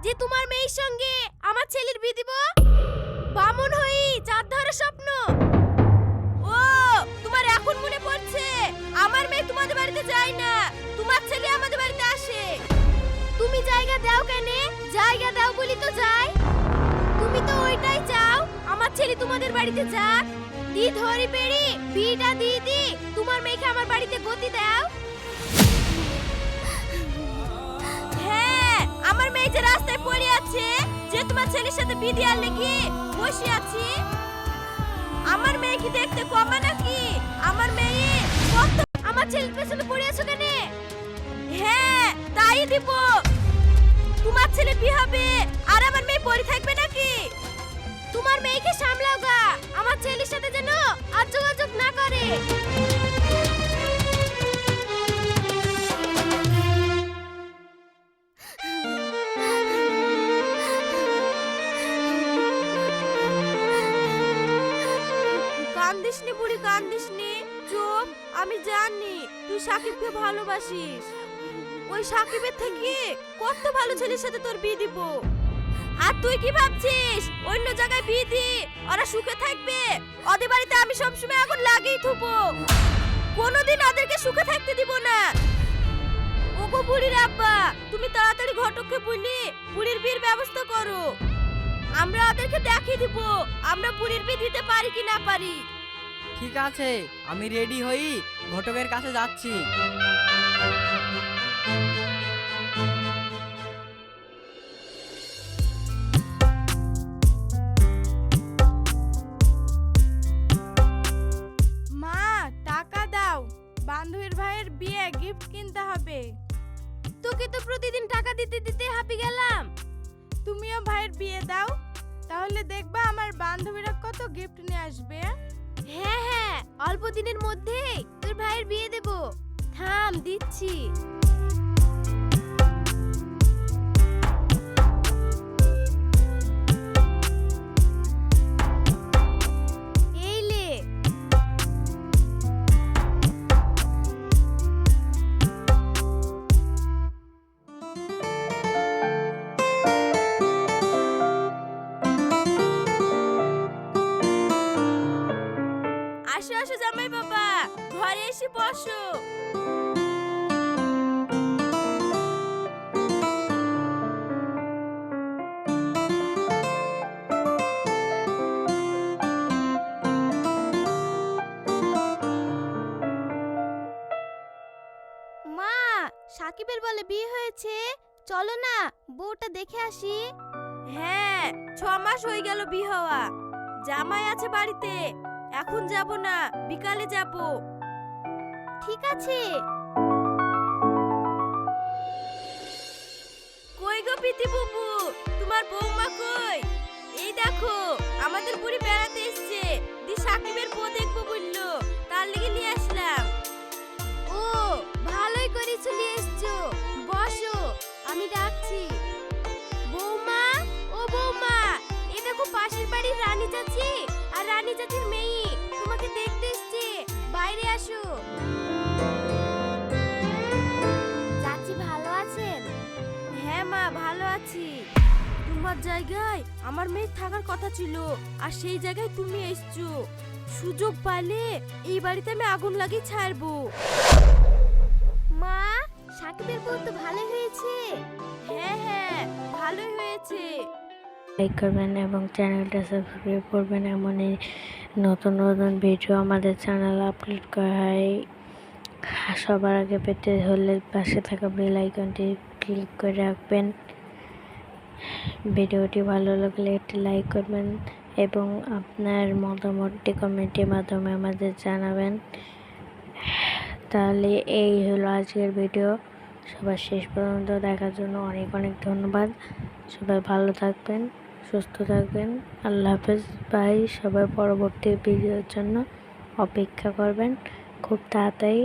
যে তোমার মেয়ের সঙ্গে আমার ছেলের বিয়ে দিব? বামন হই চাঁদ ধরার স্বপ্ন। ও তোমার এখন মনে পড়ছে? আমার মেয়ে তোমাদের বাড়িতে যায় না, তোমার ছেলে আমাদের বাড়িতে আসে। তুমি জায়গা দাও কেন? জায়গা দাও বলি তো যাই। তুমি তো ওইটাই চাও আমার ছেলে তোমাদের বাড়িতে যাক। দি ধরি পেড়ি বিটা দি তোমার মেয়েকে আমার বাড়িতে গতি দাও। হ্যাঁ, আমার মেয়ে যে রাস্তায় পড়ে আছে, যে তোমার ছেলের সাথে বিয়ে দেওয়ার লেগে বসে আছি। আমার মেয়ে কি দেখতে কমা নাকি? আমার মেয়ে কত আমার ছেলের পেছনে পড়ে আছো কেন? হ্যাঁ তাই দিব। তোমার ছেলে বিয়ে হবে আর আমার মেয়ে পড়ে থাকবে নাকি? তোমার মেয়েকে সামলাও গা, আমার ছেলের সাথে যেন আর যোগাযোগ না করে। কান্দিসনি বুড়ি কান্দিসনি, চুপ। আমি জানি তুই সাকিবকে ভালোবাসিস। ওই সাকিবের থেকে কত ভালো ছেলের সাথে তোর বিয়ে দিব। আর তুই কি ভাবছিস অন্য জায়গায় বিয়ে দি ওরা সুখে থাকবে? ওদের বাড়িতে আমি সবসময় আগুন লাগিয়ে থুবো, কোনোদিন ওদেরকে সুখে থাকতে দিব না। ওগো বুড়ির আব্বা, তুমি তাড়াতাড়ি ঘটককে বলি বুড়ির বিয়ের ব্যবস্থা করো। আমরা ওদেরকে দেখিয়ে দিব আমরা বুড়ির বিয়ে দিতে পারি কি না পারি। ঠিক আছে, আমি রেডি হই ঘটকের কাছে যাচ্ছি। মা টাকা দাও, বান্ধবীর ভাইয়ের বিয়ে গিফট কিনতে হবে। তোকে তো প্রতিদিন টাকা দিতে দিতে হাঁপি গেলাম। তুমিও ভাইয়ের বিয়ে দাও, তাহলে দেখবা আমার বান্ধবীরা কত গিফট নিয়ে আসবে। হ্যাঁ হ্যাঁ, অল্প দিনের মধ্যেই তোর ভাইয়ের বিয়ে দেব। থাম দিচ্ছি। এই লে। আসো আসো জামাই বাবা, ঘরে এসে বসো। মা, সাকিবের বলে বিয়ে হয়েছে, চলো না বউটা দেখে আসি। হ্যাঁ, 6 মাস হয়ে গেল বিয়ে হওয়া। জামাই আছে বাড়িতে, এখন যাব না, বিকালে যাব। ঠিক আছে। কই গো পিতি বুবু, তোমার বৌমা কই? এই দেখো আমাদের বুড়ি বেড়াতে এসেছে, দি সাকিবের বউ দেখবো বললো, তার লেগে নিয়ে আসলাম। ও ভালোই করেছো নিয়ে এসছো, বসো আমি ডাকছি। বৌমা, ও বৌমা, এই দেখো পাশের বাড়ির রানী চাচি আর রানী চাচির মেয়ে তোমাকে দেখতে এসেছে, বাইরে আসো। চাচি ভালো আছেন? হ্যাঁ মা ভালো আছি। তোমার জায়গায় আমার মেয়ে থাকার কথা ছিল, আর সেই জায়গায় তুমি এসছো। সুযোগ পাইলে এই বাড়িতে আমি আগুন লাগিয়ে ছাড়বো। মা, সাকিবের বউ তো ভালো হয়েছে। হ্যাঁ হ্যাঁ ভালোই হয়েছে। লাইক করবেন এবং চ্যানেলটা সাবস্ক্রাইব করবেন। এমনই নতুন নতুন ভিডিও আমাদের চ্যানেলে আপলোড করা হয়। সবার আগে পেতে হলে পাশে থাকা বেল আইকনটি ক্লিক করে রাখবেন। ভিডিওটি ভালো লাগলে একটি লাইক করবেন এবং আপনার মতামতটি কমেন্টের মাধ্যমে আমাদের জানাবেন। তাহলে এই হলো আজকের ভিডিও। সবার শেষ পর্যন্ত দেখার জন্য অনেক অনেক ধন্যবাদ। সবাই ভালো থাকবেন, সুস্থ থাকবেন। আল্লাহ হাফেজ। বাই। সবাই পরবর্তী ভিডিওর জন্য অপেক্ষা করবেন, খুব তাড়াতাড়ি